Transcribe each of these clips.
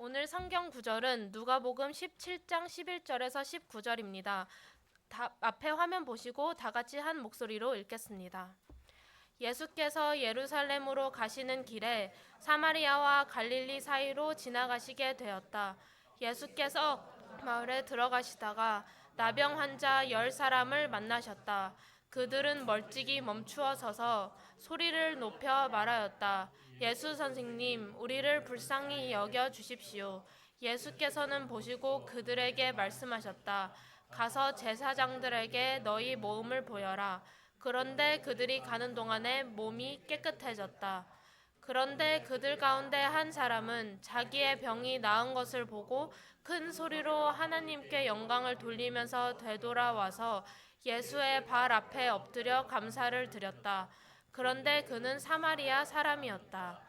오늘 성경 구절은 누가복음 17장 11절에서 19절입니다. 앞에 화면 보시고 다 같이 한 목소리로 읽겠습니다. 예수께서 예루살렘으로 가시는 길에 사마리아와 갈릴리 사이로 지나가시게 되었다. 예수께서 마을에 들어가시다가 나병 환자 10사람을 만나셨다. 그들은 멀찍이 멈추어 서서 소리를 높여 말하였다. 예수 선생님, 우리를 불쌍히 여겨 주십시오. 예수께서는 보시고 그들에게 말씀하셨다. 가서 제사장들에게 너희 모음을 보여라. 그런데 그들이 가는 동안에 몸이 깨끗해졌다. 그런데 그들 가운데 한 사람은 자기의 병이 나은 것을 보고 큰 소리로 하나님께 영광을 돌리면서 되돌아와서 예수의 발 앞에 엎드려 감사를 드렸다. 그런데 그는 사마리아 사람이었다.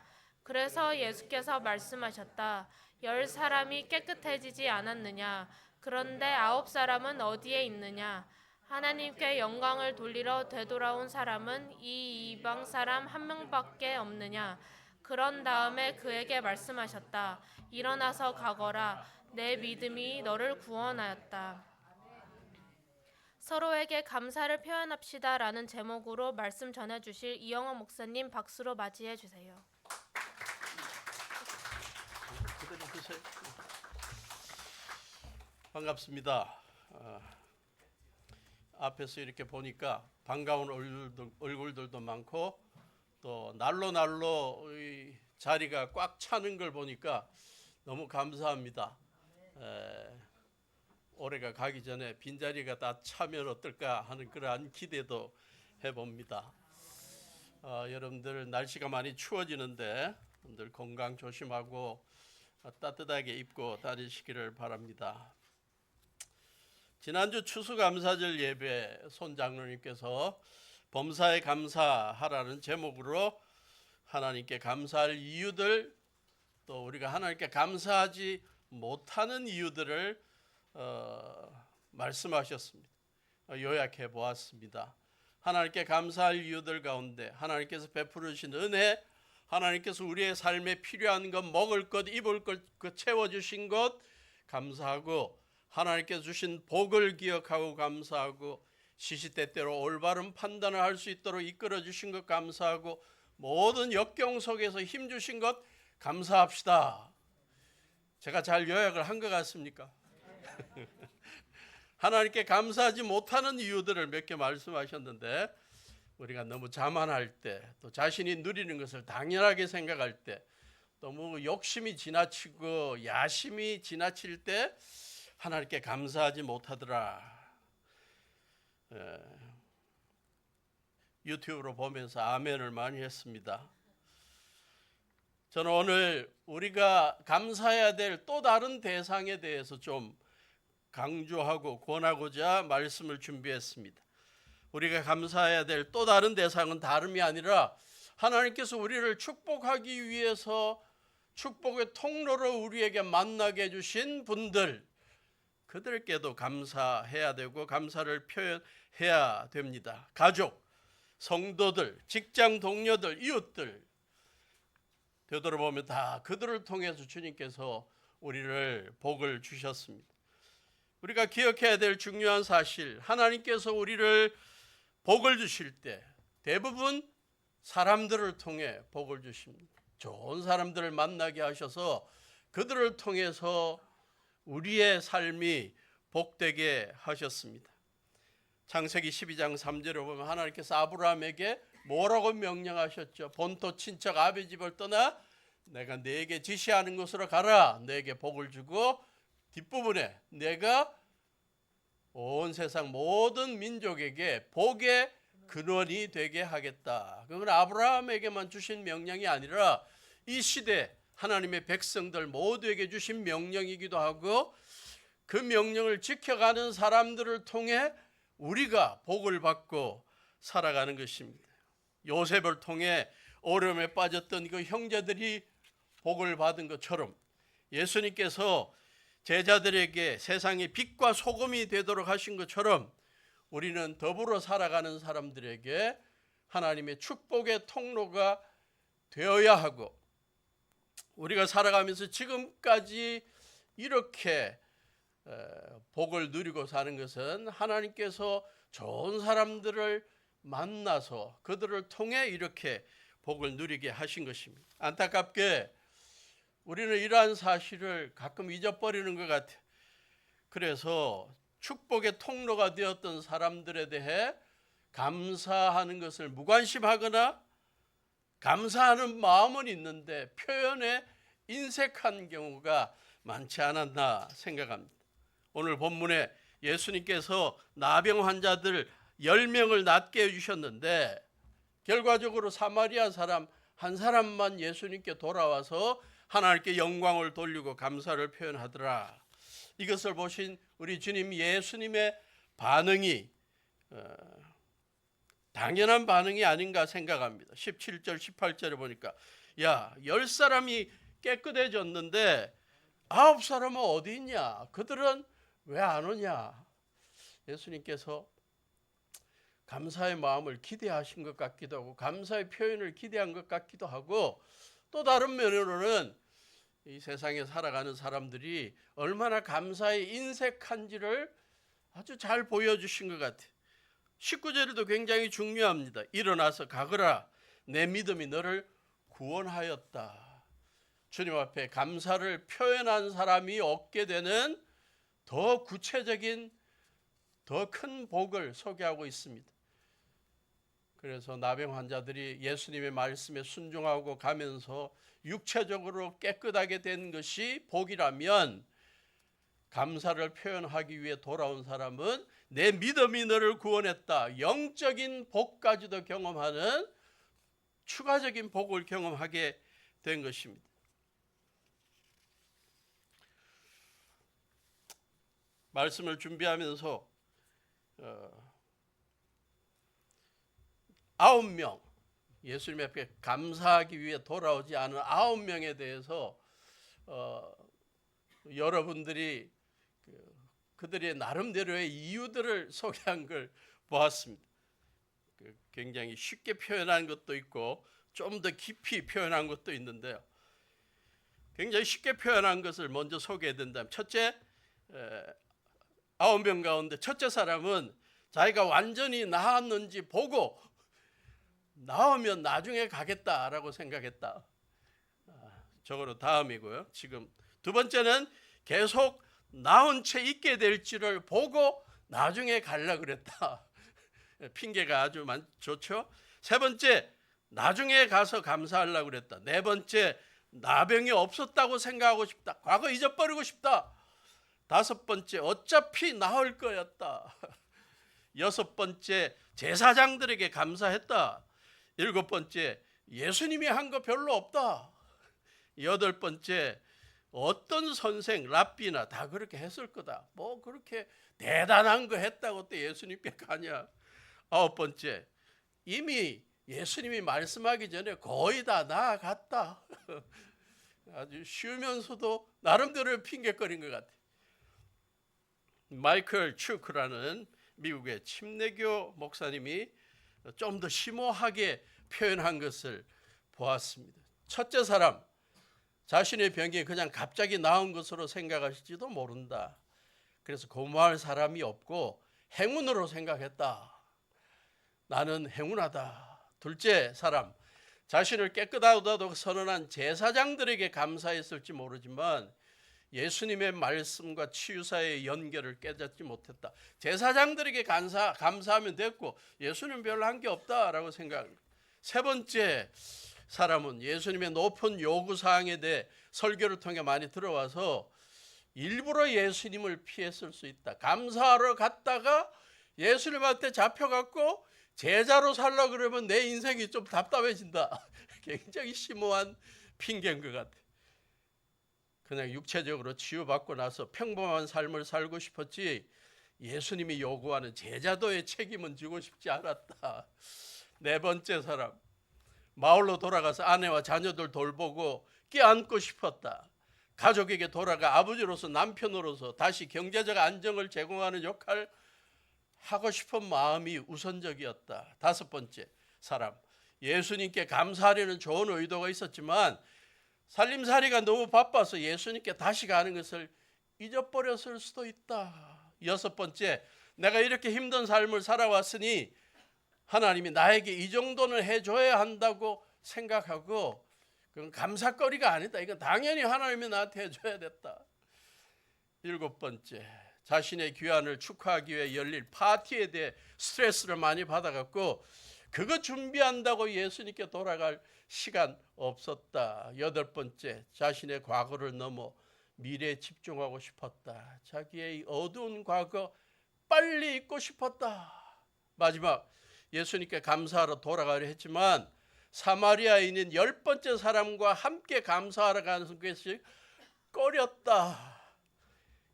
그래서 예수께서 말씀하셨다. 10사람이 깨끗해지지 않았느냐? 그런데 9사람은 어디에 있느냐? 하나님께 영광을 돌리러 되돌아온 사람은 이 이방 사람 한 명밖에 없느냐? 그런 다음에 그에게 말씀하셨다. 일어나서 가거라. 내 믿음이 너를 구원하였다. 서로에게 감사를 표현합시다라는 제목으로 말씀 전해주실 이영호 목사님 박수로 맞이해 주세요. 반갑습니다. 앞에서 이렇게 보니까 반가운 얼굴들도 많고 또 날로 이 자리가 꽉 차는 걸 보니까 너무 감사합니다. 올해가 가기 전에 빈자리가 다 차면 어떨까 하는 그러한 기대도 해봅니다. 여러분들 날씨가 많이 추워지는데 늘 건강 조심하고 따뜻하게 입고 다니시기를 바랍니다. 지난주 추수감사절 예배 손 장로님께서 범사에 감사하라는 제목으로 하나님께 감사할 이유들, 또 우리가 하나님께 감사하지 못하는 이유들을 말씀하셨습니다. 요약해 보았습니다. 하나님께 감사할 이유들 가운데 하나님께서 베풀으신 은혜, 하나님께서 우리의 삶에 필요한 것, 먹을 것, 입을 것 채워주신 것 감사하고, 하나님께서 주신 복을 기억하고 감사하고, 시시때때로 올바른 판단을 할 수 있도록 이끌어 주신 것 감사하고, 모든 역경 속에서 힘 주신 것 감사합시다. 제가 잘 요약을 한 것 같습니까? 하나님께 감사하지 못하는 이유들을 몇 개 말씀하셨는데, 우리가 너무 자만할 때, 또 자신이 누리는 것을 당연하게 생각할 때, 너무 욕심이 지나치고 야심이 지나칠 때 하나님께 감사하지 못하더라. 유튜브로 보면서 아멘을 많이 했습니다. 저는 오늘 우리가 감사해야 될 또 다른 대상에 대해서 좀 강조하고 권하고자 말씀을 준비했습니다. 우리가 감사해야 될 또 다른 대상은 다름이 아니라 하나님께서 우리를 축복하기 위해서 축복의 통로로 우리에게 만나게 해주신 분들, 그들께도 감사해야 되고 감사를 표현해야 됩니다. 가족, 성도들, 직장 동료들, 이웃들, 되돌아보면 다 그들을 통해서 주님께서 우리를 복을 주셨습니다. 우리가 기억해야 될 중요한 사실, 하나님께서 우리를 복을 주실 때 대부분 사람들을 통해 복을 주십니다. 좋은 사람들을 만나게 하셔서 그들을 통해서 우리의 삶이 복되게 하셨습니다. 창세기 12장 3절에 보면 하나님께서 아브라함에게 뭐라고 명령하셨죠? 본토 친척 아비 집을 떠나 내가 네게 지시하는 곳으로 가라. 네게 복을 주고 뒷부분에 내가 온 세상 모든 민족에게 복의 근원이 되게 하겠다. 그건 아브라함에게만 주신 명령이 아니라 이 시대 하나님의 백성들 모두에게 주신 명령이기도 하고, 그 명령을 지켜가는 사람들을 통해 우리가 복을 받고 살아가는 것입니다. 요셉을 통해 어려움에 빠졌던 그 형제들이 복을 받은 것처럼 예수님께서 제자들에게 세상의 빛과 소금이 되도록 하신 것처럼 우리는 더불어 살아가는 사람들에게 하나님의 축복의 통로가 되어야 하고, 우리가 살아가면서 지금까지 이렇게 복을 누리고 사는 것은 하나님께서 좋은 사람들을 만나서 그들을 통해 이렇게 복을 누리게 하신 것입니다. 안타깝게 우리는 이러한 사실을 가끔 잊어버리는 것 같아요. 그래서 축복의 통로가 되었던 사람들에 대해 감사하는 것을 무관심하거나 감사하는 마음은 있는데 표현에 인색한 경우가 많지 않았나 생각합니다. 오늘 본문에 예수님께서 나병 환자들 10명을 낫게 해주셨는데 결과적으로 사마리아 사람 한 사람만 예수님께 돌아와서 하나님께 영광을 돌리고 감사를 표현하더라. 이것을 보신 우리 주님 예수님의 반응이 당연한 반응이 아닌가 생각합니다. 17절 18절에 보니까 10사람이 깨끗해졌는데 9사람은 어디 있냐? 그들은 왜 안 오냐? 예수님께서 감사의 마음을 기대하신 것 같기도 하고 감사의 표현을 기대한 것 같기도 하고 또 다른 면으로는 이 세상에 살아가는 사람들이 얼마나 감사에 인색한지를 아주 잘 보여주신 것 같아요. 19절에도 굉장히 중요합니다. 일어나서 가거라. 내 믿음이 너를 구원하였다. 주님 앞에 감사를 표현한 사람이 얻게 되는 더 구체적인 더 큰 복을 소개하고 있습니다. 그래서 나병 환자들이 예수님의 말씀에 순종하고 가면서 육체적으로 깨끗하게 된 것이 복이라면 감사를 표현하기 위해 돌아온 사람은 내 믿음이 너를 구원했다. 영적인 복까지도 경험하는 추가적인 복을 경험하게 된 것입니다. 말씀을 준비하면서 9명 예수님 앞에 감사하기 위해 돌아오지 않은 9명에 대해서 여러분들이 그들의 나름대로의 이유들을 소개한 걸 보았습니다. 굉장히 쉽게 표현한 것도 있고 좀 더 깊이 표현한 것도 있는데요. 굉장히 쉽게 표현한 것을 먼저 소개해드린다면 첫째, 9명 가운데 첫째 사람은 자기가 완전히 나았는지 보고 나오면 나중에 가겠다라고 생각했다. 저거로 다음이고요. 지금 두 번째는 계속 나은 채 있게 될지를 보고 나중에 가려고 그랬다. 핑계가 아주 좋죠. 세 번째, 나중에 가서 감사하려고 그랬다. 네 번째, 나병이 없었다고 생각하고 싶다. 과거 잊어버리고 싶다. 다섯 번째, 어차피 나을 거였다. 여섯 번째, 제사장들에게 감사했다. 일곱 번째, 예수님이 한 거 별로 없다. 여덟 번째, 어떤 선생, 랍비나 다 그렇게 했을 거다. 뭐 그렇게 대단한 거 했다고 또 예수님께 가냐. 아홉 번째, 이미 예수님이 말씀하기 전에 거의 다 나아갔다. 아주 쉬우면서도 나름대로 핑계거린 것 같아요. 마이클 추크라는 미국의 침례교 목사님이 좀 더 심오하게 표현한 것을 보았습니다. 첫째 사람, 자신의 병이 그냥 갑자기 나은 것으로 생각하실지도 모른다. 그래서 고마울 사람이 없고 행운으로 생각했다. 나는 행운하다. 둘째 사람, 자신을 깨끗하다고 선언한 제사장들에게 감사했을지 모르지만 예수님의 말씀과 치유사의 연결을 깨닫지 못했다. 제사장들에게 감사하면 됐고 예수님 별로 한 게 없다라고 생각합니다. 세 번째 사람은 예수님의 높은 요구사항에 대해 설교를 통해 많이 들어와서 일부러 예수님을 피했을 수 있다. 감사하러 갔다가 예수님한테 잡혀갖고 제자로 살려고 그러면 내 인생이 좀 답답해진다. 굉장히 심오한 핑계인 것 같아. 그냥 육체적으로 치유받고 나서 평범한 삶을 살고 싶었지 예수님이 요구하는 제자도의 책임은 지고 싶지 않았다. 네 번째 사람, 마을로 돌아가서 아내와 자녀들 돌보고 껴안고 싶었다. 가족에게 돌아가 아버지로서 남편으로서 다시 경제적 안정을 제공하는 역할을 하고 싶은 마음이 우선적이었다. 다섯 번째 사람, 예수님께 감사하려는 좋은 의도가 있었지만 살림살이가 너무 바빠서 예수님께 다시 가는 것을 잊어버렸을 수도 있다. 여섯 번째, 내가 이렇게 힘든 삶을 살아왔으니 하나님이 나에게 이 정도는 해줘야 한다고 생각하고 그건 감사거리가 아니다. 이건 당연히 하나님이 나한테 해줘야 됐다. 일곱 번째, 자신의 귀환을 축하하기 위해 열릴 파티에 대해 스트레스를 많이 받아갖고 그거 준비한다고 예수님께 돌아갈 시간 없었다. 여덟 번째, 자신의 과거를 넘어 미래에 집중하고 싶었다. 자기의 이 어두운 과거 빨리 잊고 싶었다. 마지막, 예수님께 감사하러 돌아가려 했지만 사마리아에 있는 열 번째 사람과 함께 감사하러 가는 것이 꺼렸다.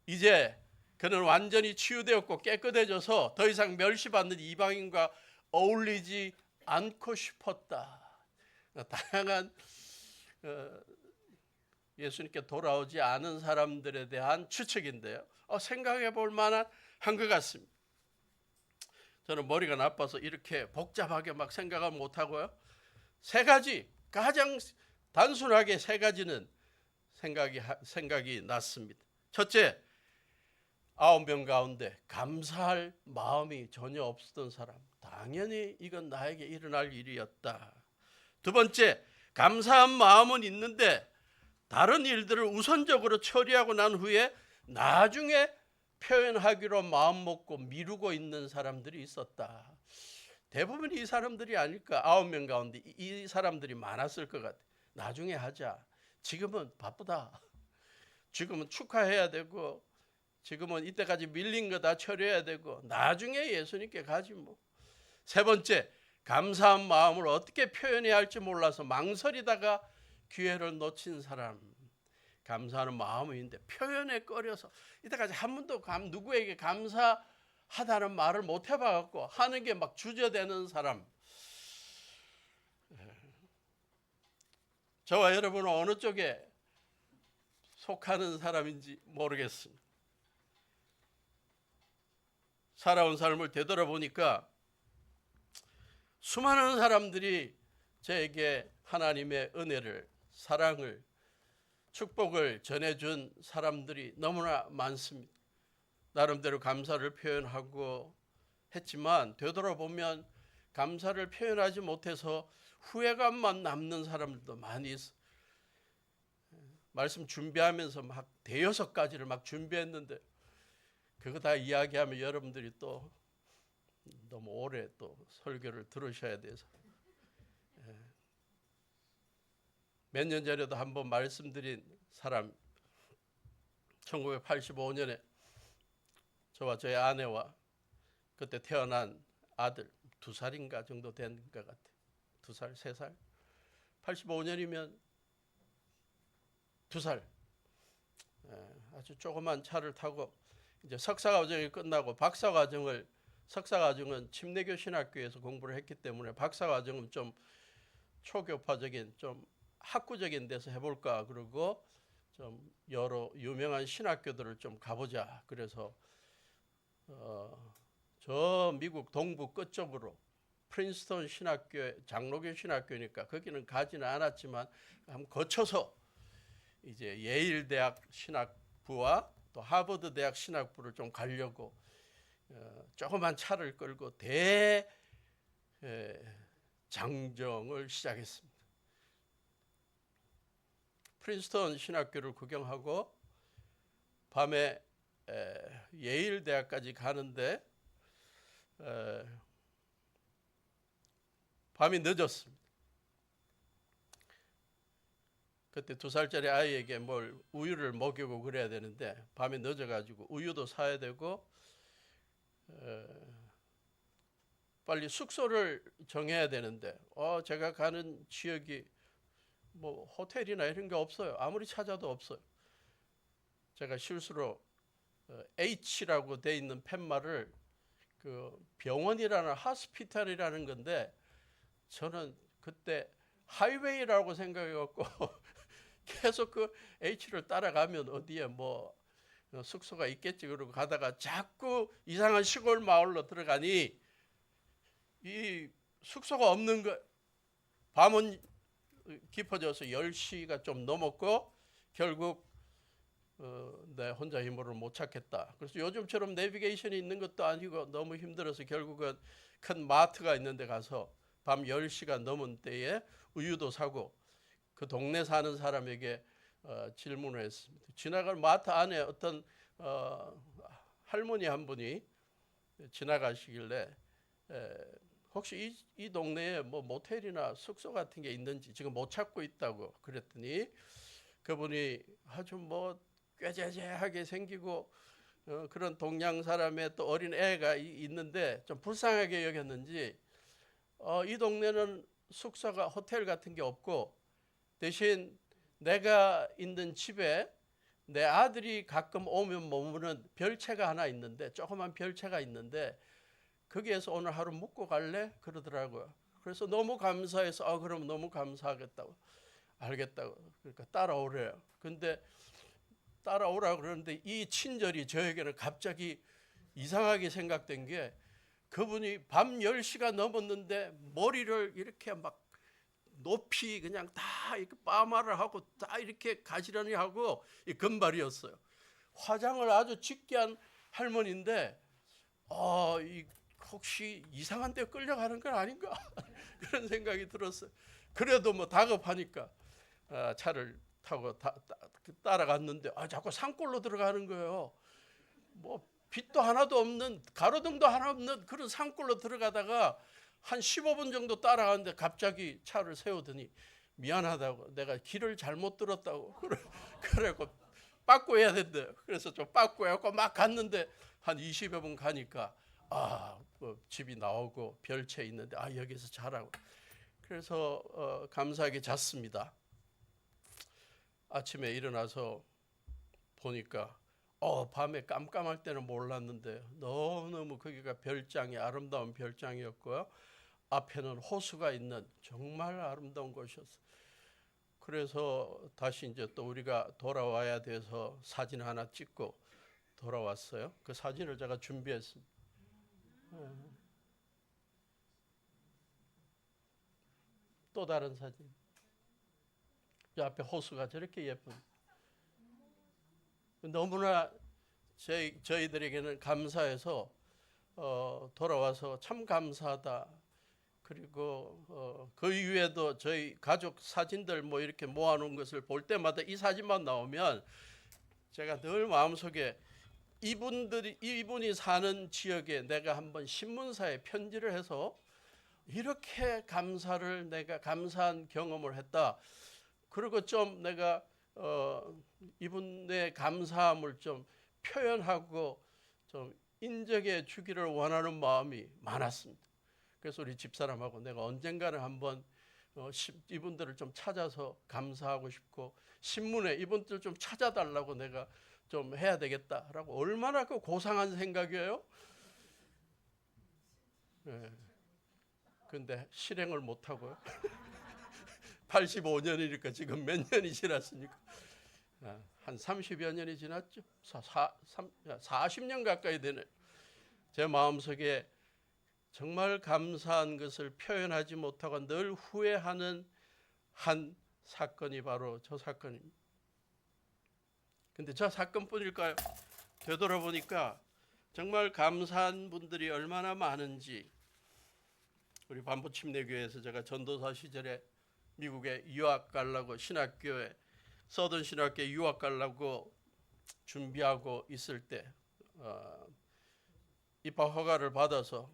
이제 그는 완전히 치유되었고 깨끗해져서 더 이상 멸시받는 이방인과 어울리지 않고 싶었다. 다양한 예수님께 돌아오지 않은 사람들에 대한 추측인데요. 생각해 볼 만한 한 것 같습니다. 저는 머리가 나빠서 이렇게 복잡하게 막 생각을 못하고요. 세 가지, 가장 단순하게 세 가지는 생각이 났습니다. 첫째, 9명 가운데 감사할 마음이 전혀 없었던 사람. 당연히 이건 나에게 일어날 일이었다. 두 번째, 감사한 마음은 있는데 다른 일들을 우선적으로 처리하고 난 후에 나중에 표현하기로 마음먹고 미루고 있는 사람들이 있었다. 대부분 이 사람들이 아닐까. 9명 가운데 이 사람들이 많았을 것 같아. 나중에 하자. 지금은 바쁘다. 지금은 축하해야 되고 지금은 이때까지 밀린 거 다 처리해야 되고 나중에 예수님께 가지 뭐. 세 번째, 감사한 마음을 어떻게 표현해야 할지 몰라서 망설이다가 기회를 놓친 사람. 감사하는 마음이 있는데 표현에 꺼려서 이때까지 한 번도 누구에게 감사하다는 말을 못 해봐갖고 하는 게 막 주저되는 사람. 저와 여러분은 어느 쪽에 속하는 사람인지 모르겠습니다. 살아온 삶을 되돌아보니까 수많은 사람들이 저에게 하나님의 은혜를, 사랑을, 축복을 전해준 사람들이 너무나 많습니다. 나름대로 감사를 표현하고 했지만 되돌아보면 감사를 표현하지 못해서 후회감만 남는 사람들도 많이 있어요. 말씀 준비하면서 막 대여섯 가지를 막 준비했는데 그거 다 이야기하면 여러분들이 또 너무 오래 또 설교를 들으셔야 돼서 몇 년 전에도 한번 말씀드린 사람, 1985년에 저와 저희 아내와 그때 태어난 아들 2살인가 정도 된 것 같아요. 2살, 3살. 85년이면 2살. 아주 조그만 차를 타고 이제 석사과정이 끝나고 석사과정은 침례교 신학교에서 공부를 했기 때문에 박사과정은 좀 초교파적인 좀 학구적인 데서 해볼까 그러고 좀 여러 유명한 신학교들을 좀 가보자. 그래서 저 미국 동부 끝쪽으로 프린스턴 신학교, 장로교 신학교니까 거기는 가지는 않았지만 한번 거쳐서 이제 예일 대학 신학부와 또 하버드 대학 신학부를 좀 가려고 조그만 차를 끌고 대장정을 시작했습니다. 프린스턴 신학교를 구경하고 밤에 예일 대학까지 가는데 밤이 늦었습니다. 그때 2살짜리 아이에게 뭘 우유를 먹이고 그래야 되는데 밤이 늦어가지고 우유도 사야 되고 빨리 숙소를 정해야 되는데 제가 가는 지역이 뭐 호텔이나 이런 게 없어요. 아무리 찾아도 없어요. 제가 실수로 H라고 돼 있는 팻말을 그 병원이라는 하스피탈이라는 건데 저는 그때 하이웨이라고 생각해갖고 계속 그 H를 따라가면 어디에 뭐 숙소가 있겠지 그러고 가다가 자꾸 이상한 시골 마을로 들어가니 이 숙소가 없는 거. 밤은 깊어져서 10시가 좀 넘었고 결국 내 혼자 힘으로 못 찾겠다. 그래서 요즘처럼 내비게이션이 있는 것도 아니고 너무 힘들어서 결국은 큰 마트가 있는 데 가서 밤 10시가 넘은 때에 우유도 사고 그 동네 사는 사람에게 질문을 했습니다. 지나갈 마트 안에 어떤 할머니 한 분이 지나가시길래 혹시 이 동네에 뭐 모텔이나 숙소 같은 게 있는지 지금 못 찾고 있다고 그랬더니 그분이 아주 뭐 꾀죄죄하게 생기고 그런 동양 사람의 또 어린 애가 있는데 좀 불쌍하게 여겼는지 이 동네는 숙소가 호텔 같은 게 없고 대신 내가 있는 집에 내 아들이 가끔 오면 머무는 별채가 하나 있는데 조그만 별채가 있는데 거기에서 오늘 하루 묵고 갈래? 그러더라고요. 그래서 너무 감사해서 그럼 너무 감사하겠다고 알겠다고 그러니까 따라오래요. 근데 따라오라고 그러는데 이 친절이 저에게는 갑자기 이상하게 생각된 게 그분이 밤 10시가 넘었는데 머리를 이렇게 막 높이 그냥 다 이렇게 파마를 하고 다 이렇게 가지런히 하고 이 금발이었어요. 화장을 아주 짙게 한 할머니인데 이 혹시 이상한 데 끌려가는 건 아닌가 그런 생각이 들었어요. 그래도 뭐 다급하니까 차를 타고 따라갔는데 자꾸 산골로 들어가는 거예요. 뭐 빛도 하나도 없는 가로등도 하나 없는 그런 산골로 들어가다가 한 15분 정도 따라가는데 갑자기 차를 세우더니 미안하다고 내가 길을 잘못 들었다고 그래갖고 빠꾸해야 된대요. 그래서 좀 빠꾸해갖고 막 갔는데 한 20여 분 가니까 집이 나오고 별채 있는데 여기서 자라고 그래서 감사하게 잤습니다. 아침에 일어나서 보니까 밤에 깜깜할 때는 몰랐는데 너무너무 거기가 별장이 아름다운 별장이었고요. 앞에는 호수가 있는 정말 아름다운 곳이었어요. 그래서 다시 이제 또 우리가 돌아와야 돼서 사진 하나 찍고 돌아왔어요. 그 사진을 제가 준비했습니다. 또 다른 사진. 저 앞에 호수가 저렇게 예쁜. 너무나 저희들에게는 감사해서 돌아와서 참 감사하다. 그리고 그 이후에도 저희 가족 사진들 뭐 이렇게 모아놓은 것을 볼 때마다 이 사진만 나오면 제가 늘 마음속에 이분이 사는 지역에 내가 한번 신문사에 편지를 해서 이렇게 내가 감사한 경험을 했다. 그리고 좀 내가 이분의 감사함을 좀 표현하고 좀 인정해 주기를 원하는 마음이 많았습니다. 그래서 우리 집사람하고 내가 언젠가는 한번 이분들을 좀 찾아서 감사하고 싶고 신문에 이분들 좀 찾아달라고 내가 좀 해야 되겠다라고 얼마나 그 고상한 생각이에요. 근데 실행을 못하고요. 85년이니까 지금 몇 년이 지났습니까? 한 30여 년이 지났죠. 40년 가까이 되네. 제 마음속에 정말 감사한 것을 표현하지 못하고 늘 후회하는 한 사건이 바로 저 사건입니다. 근데 저 사건뿐일까요? 되돌아보니까 정말 감사한 분들이 얼마나 많은지 우리 반포침례교회에서 제가 전도사 시절에 미국에 유학 가려고 신학교에 서던 신학교에 유학 가려고 준비하고 있을 때 입학 허가를 받아서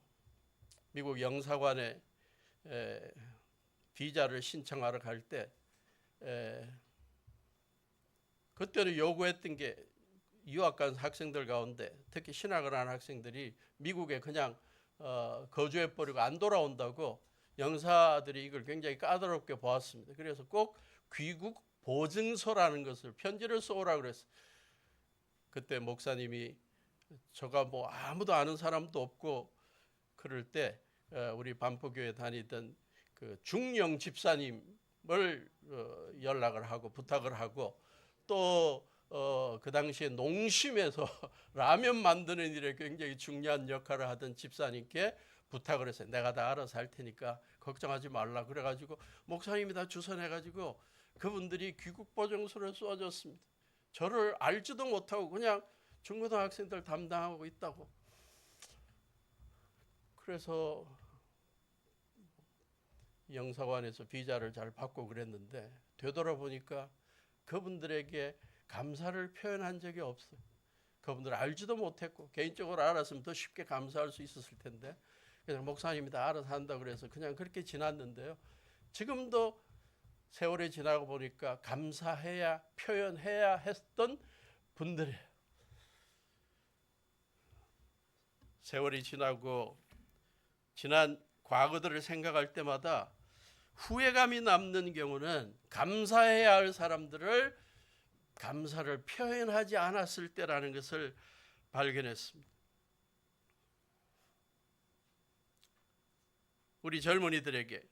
미국 영사관에 비자를 신청하러 갈 때 그때는 요구했던 게 유학 간 학생들 가운데 특히 신학을 하는 학생들이 미국에 그냥 거주해버리고 안 돌아온다고 영사들이 이걸 굉장히 까다롭게 보았습니다. 그래서 꼭 귀국 보증서라는 것을 편지를 써오라고 그랬어요. 그때 목사님이 저가 뭐 아무도 아는 사람도 없고 그럴 때 우리 반포교회 다니던 그 중영 집사님을 연락을 하고 부탁을 하고 또 그 당시에 농심에서 라면 만드는 일에 굉장히 중요한 역할을 하던 집사님께 부탁을 했어요. 내가 다 알아서 할 테니까 걱정하지 말라. 그래가지고 목사님이 다 주선해가지고 그분들이 귀국보증서를 써줬습니다. 저를 알지도 못하고 그냥 중고등학생들 담당하고 있다고. 그래서 영사관에서 비자를 잘 받고 그랬는데 되돌아보니까 그분들에게 감사를 표현한 적이 없어요. 그분들 알지도 못했고 개인적으로 알았으면 더 쉽게 감사할 수 있었을 텐데 그냥 목사님이 다 알아서 한다 그래서 그냥 그렇게 지났는데요. 지금도 세월이 지나고 보니까 감사해야 표현해야 했던 분들이에요. 세월이 지나고 지난 과거들을 생각할 때마다 후회감이 남는 경우는 감사해야 할 사람들을 감사를 표현하지 않았을 때라는 것을 발견했습니다. 우리 젊은이들에게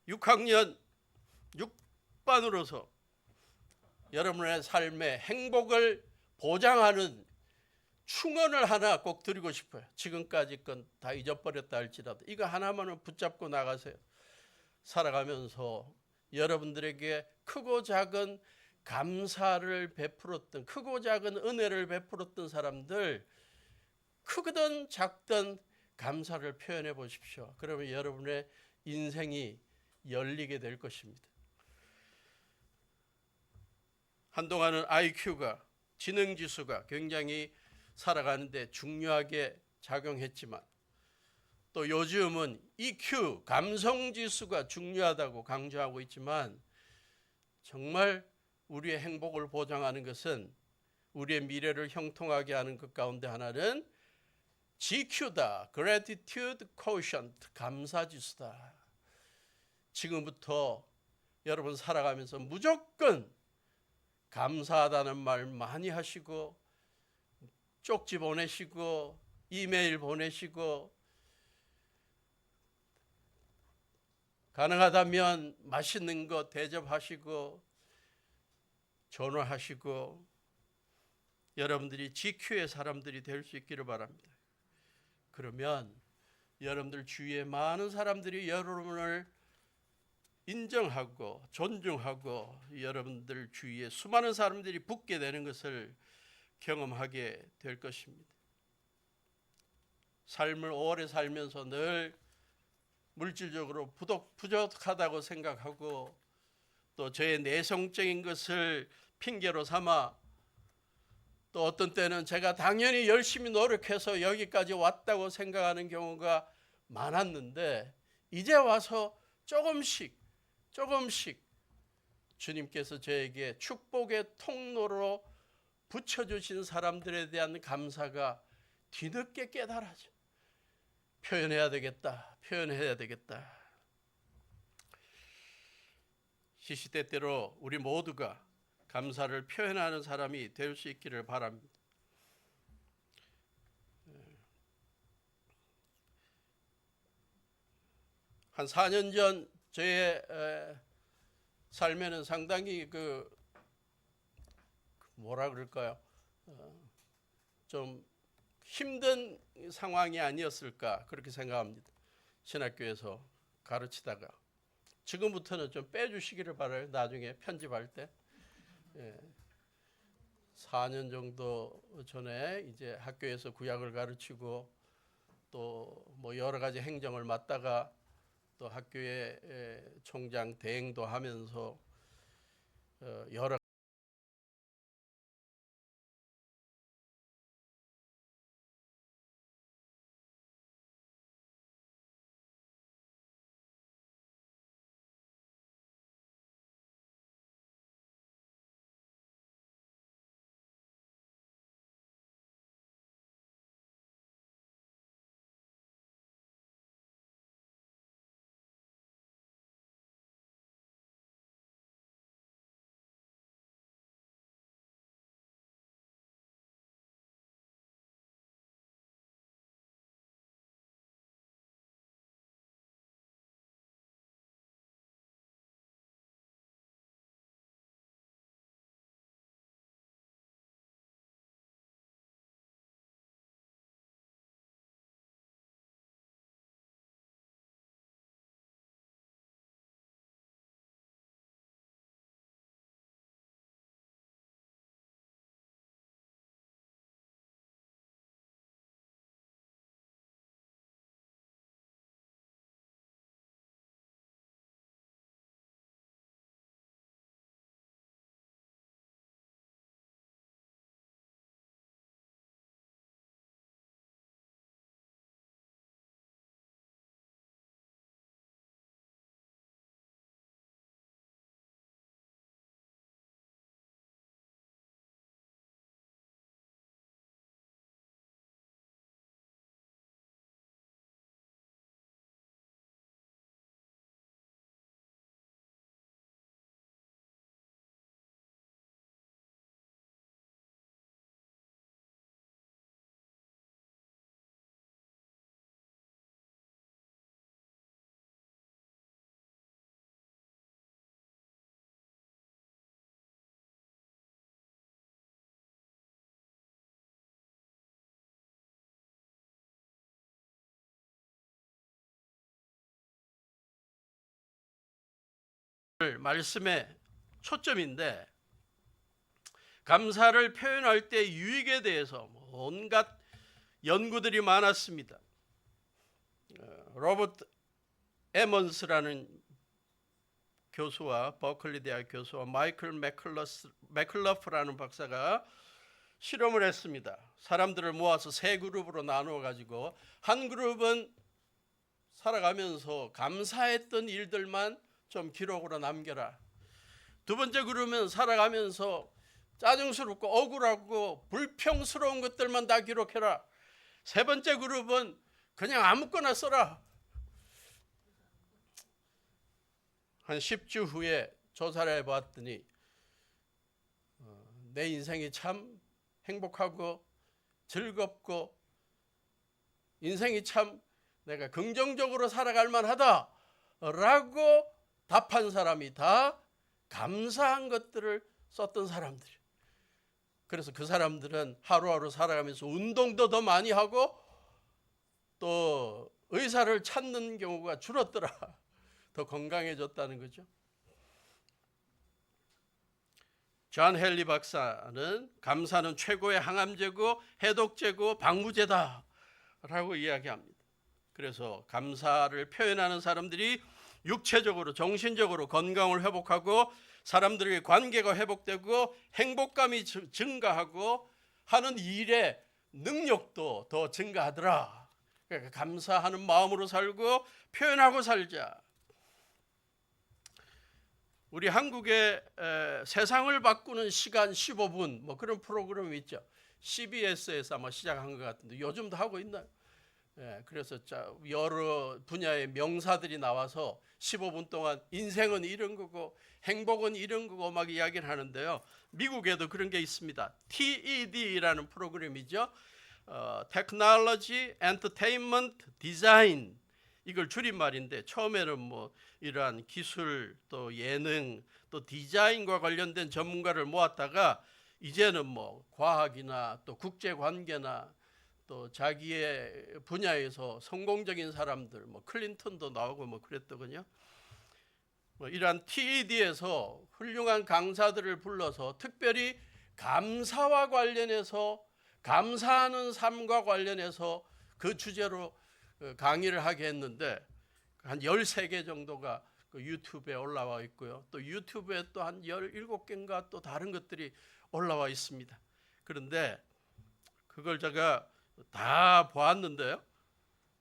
6학년 6반으로서 여러분의 삶의 행복을 보장하는 충언을 하나 꼭 드리고 싶어요. 지금까지 건 다 잊어버렸다 할지라도 이거 하나만은 붙잡고 나가세요. 살아가면서 여러분들에게 크고 작은 감사를 베풀었던, 크고 작은 은혜를 베풀었던 사람들, 크든 작든 감사를 표현해 보십시오. 그러면 여러분의 인생이 열리게 될 것입니다. 한동안은 IQ가, 지능지수가 굉장히 살아가는데 중요하게 작용했지만 또 요즘은 EQ, 감성지수가 중요하다고 강조하고 있지만 정말 우리의 행복을 보장하는 것은 우리의 미래를 형통하게 하는 것 가운데 하나는 GQ다. Gratitude Quotient, 감사지수다. 지금부터 여러분 살아가면서 무조건 감사하다는 말 많이 하시고 쪽지 보내시고 이메일 보내시고 가능하다면 맛있는 거 대접하시고 전화하시고 여러분들이 GQ의 사람들이 될 수 있기를 바랍니다. 그러면 여러분들 주위에 많은 사람들이 여러분을 인정하고 존중하고 여러분들 주위에 수많은 사람들이 붙게 되는 것을 경험하게 될 것입니다. 삶을 오래 살면서 늘 물질적으로 부족하다고 생각하고 또 저의 내성적인 것을 핑계로 삼아 또 어떤 때는 제가 당연히 열심히 노력해서 여기까지 왔다고 생각하는 경우가 많았는데 이제 와서 조금씩 주님께서 저에게 축복의 통로로 붙여주신 사람들에 대한 감사가 뒤늦게 깨달아져. 표현해야 되겠다. 시시때때로 우리 모두가 감사를 표현하는 사람이 될 수 있기를 바랍니다. 한 4년 전 저의 삶에는 상당히 뭐라 그럴까요? 좀 힘든 상황이 아니었을까 그렇게 생각합니다. 신학교에서 가르치다가 지금부터는 좀 빼주시기를 바라요. 나중에 편집할 때. 4년 정도 전에 이제 학교에서 구약을 가르치고 또 뭐 여러 가지 행정을 맡다가 또 학교의 총장 대행도 하면서 여러 말씀의 초점인데, 감사를 표현할 때 유익에 대해서 온갖 연구들이 많았습니다. 로버트 에먼스라는 교수와 버클리 대학 교수와 마이클 맥클러프라는 박사가 실험을 했습니다. 사람들을 모아서 세 그룹으로 나누어 가지고 한 그룹은 살아가면서 감사했던 일들만 좀 기록으로 남겨라. 두 번째 그룹은 살아가면서 짜증스럽고 억울하고 불평스러운 것들만 다 기록해라. 세 번째 그룹은 그냥 아무거나 써라. 한 10주 후에 조사를 해봤더니 내 인생이 참 행복하고 즐겁고 인생이 참 내가 긍정적으로 살아갈 만하다라고 답한 사람이 다 감사한 것들을 썼던 사람들이에요. 그래서 그 사람들은 하루하루 살아가면서 운동도 더 많이 하고 또 의사를 찾는 경우가 줄었더라. 더 건강해졌다는 거죠. 존 헨리 박사는 감사는 최고의 항암제고 해독제고 방부제다라고 이야기합니다. 그래서 감사를 표현하는 사람들이 육체적으로 정신적으로 건강을 회복하고 사람들에게 관계가 회복되고 행복감이 증가하고 하는 일의 능력도 더 증가하더라. 그러니까 감사하는 마음으로 살고 표현하고 살자. 우리 한국의 세상을 바꾸는 시간 15분 뭐 그런 프로그램이 있죠. CBS에서 아마 시작한 것 같은데 요즘도 하고 있나요? 그래서 여러 분야의 명사들이 나와서 15분 동안 인생은 이런 거고 행복은 이런 거고 막 이야기를 하는데요. 미국에도 그런 게 있습니다. TED라는 프로그램이죠. Technology, Entertainment, Design. 이걸 줄임말인데 처음에는 뭐 이러한 기술 또 예능 또 디자인과 관련된 전문가를 모았다가 이제는 뭐 과학이나 또 국제관계나 또 자기의 분야에서 성공적인 사람들 뭐 클린턴도 나오고 뭐 그랬더군요. 뭐 이러한 TED에서 훌륭한 강사들을 불러서 특별히 감사와 관련해서 감사하는 삶과 관련해서 그 주제로 강의를 하게 했는데 한 13개 정도가 그 유튜브에 올라와 있고요. 또 유튜브에 또 한 17개인가 또 다른 것들이 올라와 있습니다. 그런데 그걸 제가 다 보았는데요.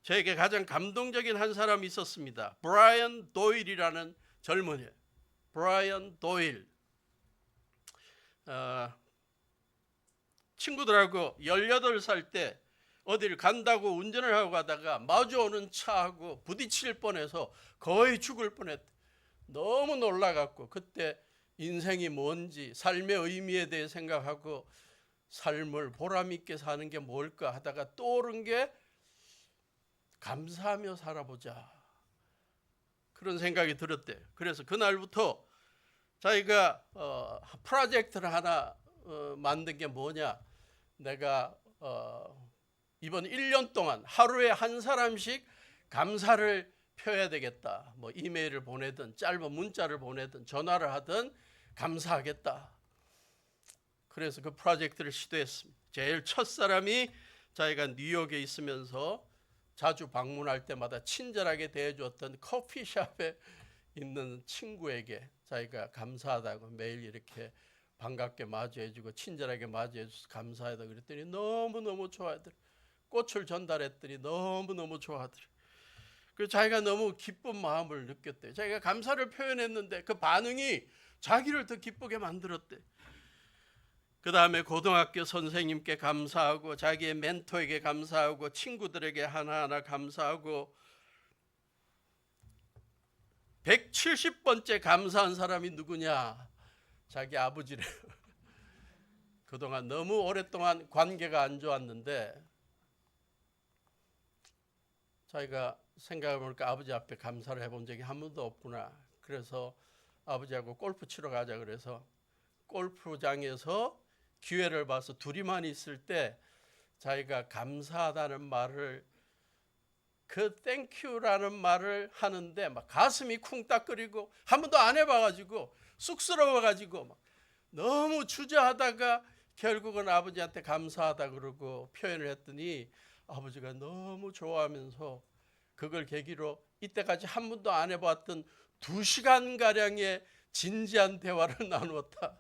저에게 가장 감동적인 한 사람이 있었습니다. 브라이언 도일이라는 젊은이. 브라이언 도일. 친구들하고 18살 때 어디를 간다고 운전을 하고 가다가 마주오는 차하고 부딪힐 뻔해서 거의 죽을 뻔했대. 너무 놀라갖고 그때 인생이 뭔지 삶의 의미에 대해 생각하고 삶을 보람 있게 사는 게 뭘까 하다가 떠오른 게 감사하며 살아보자. 그런 생각이 들었대요. 그래서 그날부터 자기가 프로젝트를 하나 만든 게 뭐냐. 내가 이번 1년 동안 하루에 한 사람씩 감사를 표해야 되겠다. 뭐 이메일을 보내든 짧은 문자를 보내든 전화를 하든 감사하겠다. 그래서 그 프로젝트를 시도했습니다. 제일 첫 사람이 자기가 뉴욕에 있으면서 자주 방문할 때마다 친절하게 대해줬던 커피숍에 있는 친구에게 자기가 감사하다고 매일 이렇게 반갑게 맞이해주고 친절하게 맞이해줘서 감사하다고 그랬더니 너무너무 좋아하더라. 꽃을 전달했더니 너무너무 좋아하더라. 그래서 자기가 너무 기쁜 마음을 느꼈대. 자기가 감사를 표현했는데 그 반응이 자기를 더 기쁘게 만들었대. 그 다음에 고등학교 선생님께 감사하고 자기의 멘토에게 감사하고 친구들에게 하나하나 감사하고 170번째 감사한 사람이 누구냐? 자기 아버지래요. 그동안 너무 오랫동안 관계가 안 좋았는데 자기가 생각해보니까 아버지 앞에 감사를 해본 적이 한 번도 없구나. 그래서 아버지하고 골프 치러 가자 그래서 골프장에서 기회를 봐서 둘이만 있을 때 자기가 감사하다는 말을 그 땡큐라는 말을 하는데 막 가슴이 쿵딱거리고 한 번도 안 해봐가지고 쑥스러워가지고 막 너무 주저하다가 결국은 아버지한테 감사하다 그러고 표현을 했더니 아버지가 너무 좋아하면서 그걸 계기로 이때까지 한 번도 안 해봤던 2시간가량의 진지한 대화를 나누었다.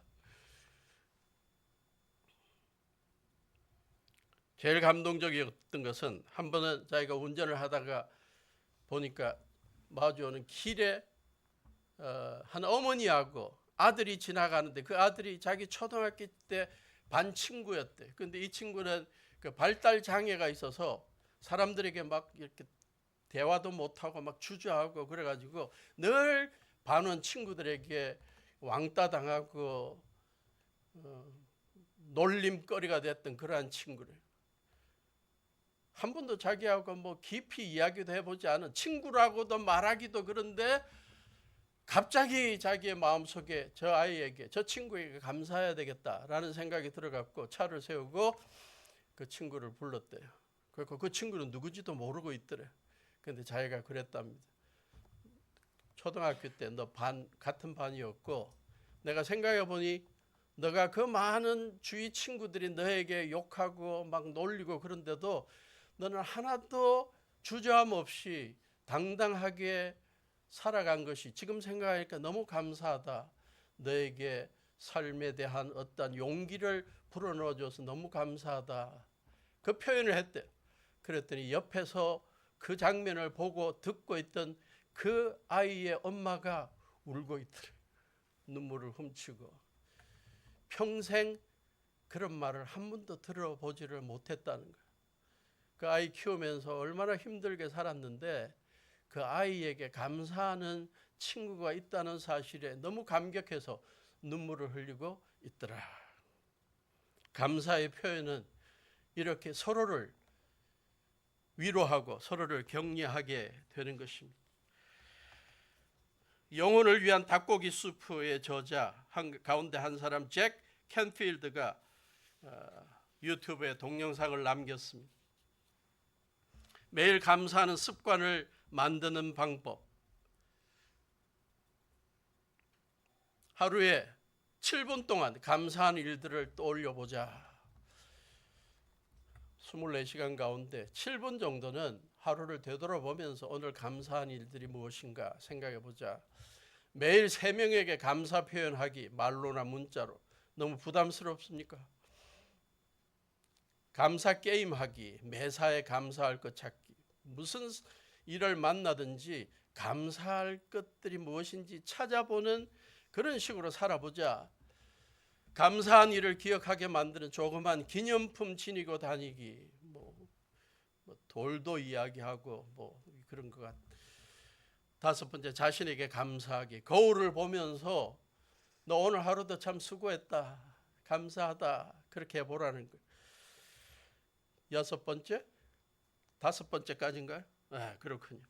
제일 감동적이었던 것은 한 번은 자기가 운전을 하다가 보니까 마주오는 길에 한 어머니하고 아들이 지나가는데 그 아들이 자기 초등학교 때 반 친구였대. 근데 이 친구는 그 발달 장애가 있어서 사람들에게 막 이렇게 대화도 못하고 막 주저하고 그래가지고 늘 반원 친구들에게 왕따 당하고 놀림거리가 됐던 그러한 친구를 한 번도 자기하고 뭐 깊이 이야기도 해보지 않은 친구라고도 말하기도 그런데 갑자기 자기의 마음속에 저 아이에게 저 친구에게 감사해야 되겠다라는 생각이 들어갔고 차를 세우고 그 친구를 불렀대요. 그리고 그 친구는 누구지도 모르고 있더래. 근데 자기가 그랬답니다. 초등학교 때 너 같은 반이었고 내가 생각해 보니 너가 그 많은 주위 친구들이 너에게 욕하고 막 놀리고 그런데도 너는 하나도 주저함 없이 당당하게 살아간 것이 지금 생각하니까 너무 감사하다. 너에게 삶에 대한 어떤 용기를 불어넣어줘서 너무 감사하다. 그 표현을 했대. 그랬더니 옆에서 그 장면을 보고 듣고 있던 그 아이의 엄마가 울고 있더래. 눈물을 훔치고. 평생 그런 말을 한 번도 들어보지를 못했다는 거야. 그 아이 키우면서 얼마나 힘들게 살았는데 그 아이에게 감사하는 친구가 있다는 사실에 너무 감격해서 눈물을 흘리고 있더라. 감사의 표현은 이렇게 서로를 위로하고 서로를 격려하게 되는 것입니다. 영혼을 위한 닭고기 수프의 저자 가운데 한 사람 잭 캔필드가 유튜브에 동영상을 남겼습니다. 매일 감사하는 습관을 만드는 방법. 하루에 7분 동안 감사한 일들을 떠올려 보자. 24시간 가운데 7분 정도는 하루를 되돌아보면서 오늘 감사한 일들이 무엇인가 생각해 보자. 매일 3명에게 감사 표현하기, 말로나 문자로. 너무 부담스럽습니까? 감사 게임 하기, 매사에 감사할 것 찾기. 무슨 일을 만나든지 감사할 것들이 무엇인지 찾아보는 그런 식으로 살아보자. 감사한 일을 기억하게 만드는 조그만 기념품 지니고 다니기, 뭐 돌도 이야기하고 뭐 그런 것 같. 5번째, 자신에게 감사하기. 거울을 보면서 너 오늘 하루도 참 수고했다, 감사하다, 그렇게 해보라는 거예요. 6번째, 5번째까지인가요? 아, 그렇군요.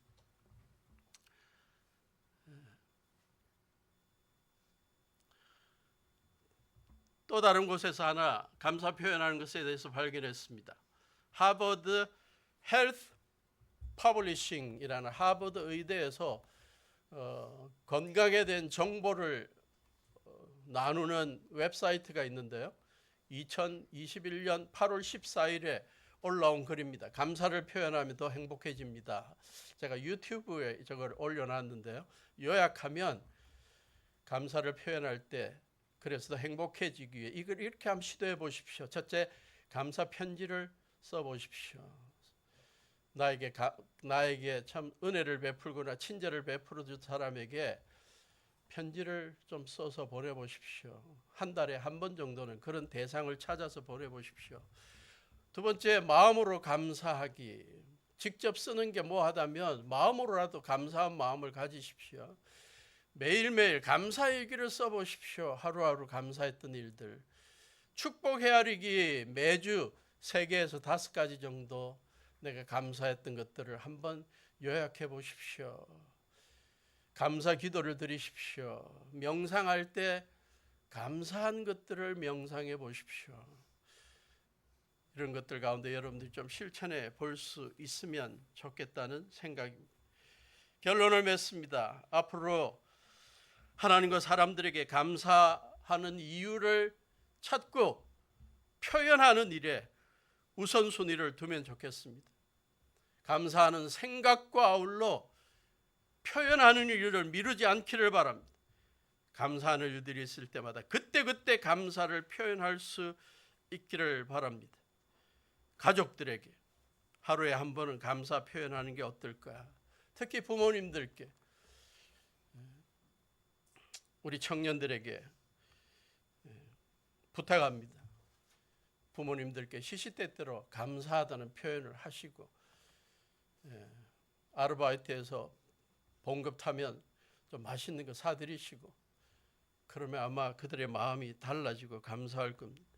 또 다른 곳에서 하나 감사 표현하는 것에 대해서 발견했습니다. 하버드 헬스 퍼블리싱이라는 하버드 의대에서 건강에 대한 정보를 나누는 웹사이트가 있는데요. 2021년 8월 14일에 올라온 글입니다. 감사를 표현하면 더 행복해집니다. 제가 유튜브에 저걸 올려놨는데요. 요약하면 감사를 표현할 때 그래서 더 행복해지기 위해 이걸 이렇게 한번 시도해 보십시오. 첫째, 감사 편지를 써 보십시오. 나에게 참 은혜를 베풀거나 친절을 베풀어 준 사람에게 편지를 좀 써서 보내보십시오. 한 달에 한 번 정도는 그런 대상을 찾아서 보내보십시오. 2번째, 마음으로 감사하기. 직접 쓰는 게 뭐하다면 마음으로라도 감사한 마음을 가지십시오. 매일매일 감사 일기를 써보십시오. 하루하루 감사했던 일들. 축복 헤아리기. 매주 3개에서 5가지 정도 내가 감사했던 것들을 한번 요약해 보십시오. 감사 기도를 드리십시오. 명상할 때 감사한 것들을 명상해 보십시오. 이런 것들 가운데 여러분들이 좀 실천해 볼 수 있으면 좋겠다는 생각입니다. 결론을 맺습니다. 앞으로 하나님과 사람들에게 감사하는 이유를 찾고 표현하는 일에 우선순위를 두면 좋겠습니다. 감사하는 생각과 아울러 표현하는 일을 미루지 않기를 바랍니다. 감사하는 일들이 있을 때마다 그때그때 감사를 표현할 수 있기를 바랍니다. 가족들에게 하루에 한 번은 감사 표현하는 게 어떨까? 특히 부모님들께, 우리 청년들에게 부탁합니다. 부모님들께 시시때때로 감사하다는 표현을 하시고, 아르바이트에서 봉급 타면 좀 맛있는 거 사드리시고, 그러면 아마 그들의 마음이 달라지고 감사할 겁니다.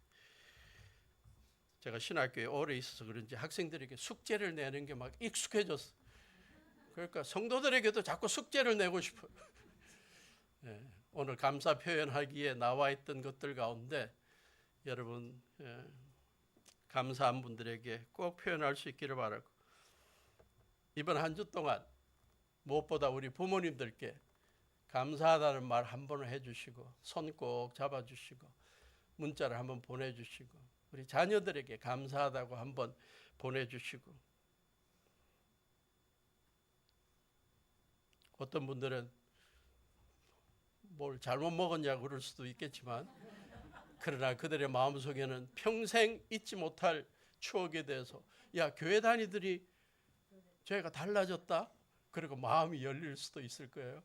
제가 신학교에 오래 있어서 그런지 학생들에게 숙제를 내는 게 막 익숙해졌어요. 그러니까 성도들에게도 자꾸 숙제를 내고 싶어요. 오늘 감사 표현하기에 나와 있던 것들 가운데 여러분 감사한 분들에게 꼭 표현할 수 있기를 바라고, 이번 한 주 동안 무엇보다 우리 부모님들께 감사하다는 말 한 번을 해주시고, 손 꼭 잡아주시고, 문자를 한번 보내주시고, 우리 자녀들에게 감사하다고 한번 보내주시고, 어떤 분들은 뭘 잘못 먹었냐고 그럴 수도 있겠지만, 그러나 그들의 마음속에는 평생 잊지 못할 추억에 대해서, 야, 교회 다니더니 저희가 달라졌다, 그리고 마음이 열릴 수도 있을 거예요.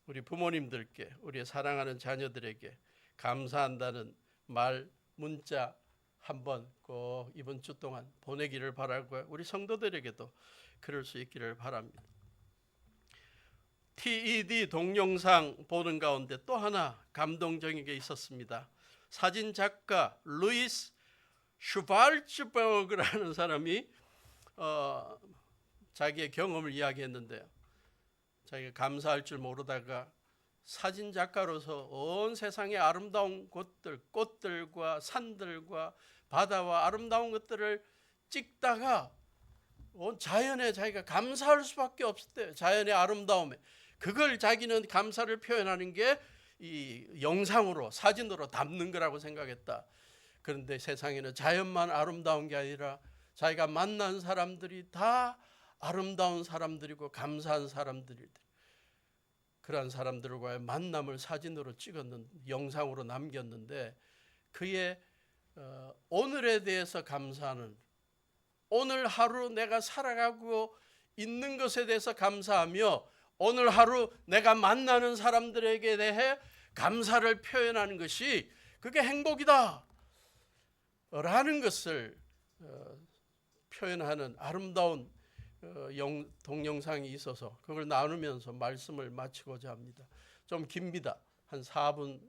우리 부모님들께, 우리의 사랑하는 자녀들에게 감사한다는 말, 문자 한번 꼭 이번 주 동안 보내기를 바라고요. 우리 성도들에게도 그럴 수 있기를 바랍니다. TED 동영상 보는 가운데 또 하나 감동적인 게 있었습니다. 사진 작가 루이스 슈발츠버그라는 사람이 자기의 경험을 이야기했는데요. 자기가 감사할 줄 모르다가 사진 작가로서 온 세상의 아름다운 곳들, 꽃들과 산들과 바다와 아름다운 것들을 찍다가 온 자연에 자기가 감사할 수밖에 없었대요. 자연의 아름다움에. 그걸 자기는 감사를 표현하는 게 이 영상으로, 사진으로 담는 거라고 생각했다. 그런데 세상에는 자연만 아름다운 게 아니라 자기가 만난 사람들이 다 아름다운 사람들이고 감사한 사람들이다. 그러한 사람들과의 만남을 사진으로 찍었는데, 영상으로 남겼는데, 그의 오늘에 대해서 감사하는, 오늘 하루 내가 살아가고 있는 것에 대해서 감사하며 오늘 하루 내가 만나는 사람들에게 대해 감사를 표현하는 것이, 그게 행복이다 라는 것을 표현하는 아름다운 동영상이 있어서 그걸 나누면서 말씀을 마치고자 합니다. 좀 깁니다. 한 4분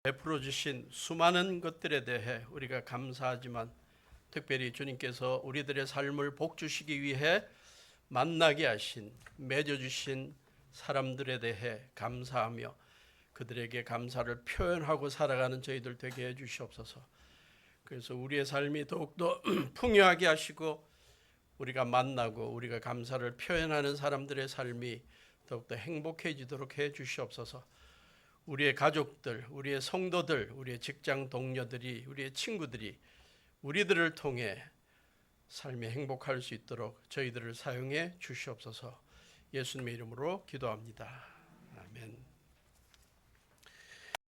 베풀어 주신 수많은 것들에 대해 우리가 감사하지만 특별히 주님께서 우리들의 삶을 복주시기 위해 만나게 하신, 맺어주신 사람들에 대해 감사하며 그들에게 감사를 표현하고 살아가는 저희들 되게 해주시옵소서. 그래서 우리의 삶이 더욱더 풍요하게 하시고 우리가 만나고 우리가 감사를 표현하는 사람들의 삶이 더욱더 행복해지도록 해주시옵소서. 우리의 가족들, 우리의 성도들, 우리의 직장 동료들이, 우리의 친구들이 우리들을 통해 삶이 행복할 수 있도록 저희들을 사용해 주시옵소서. 예수님의 이름으로 기도합니다.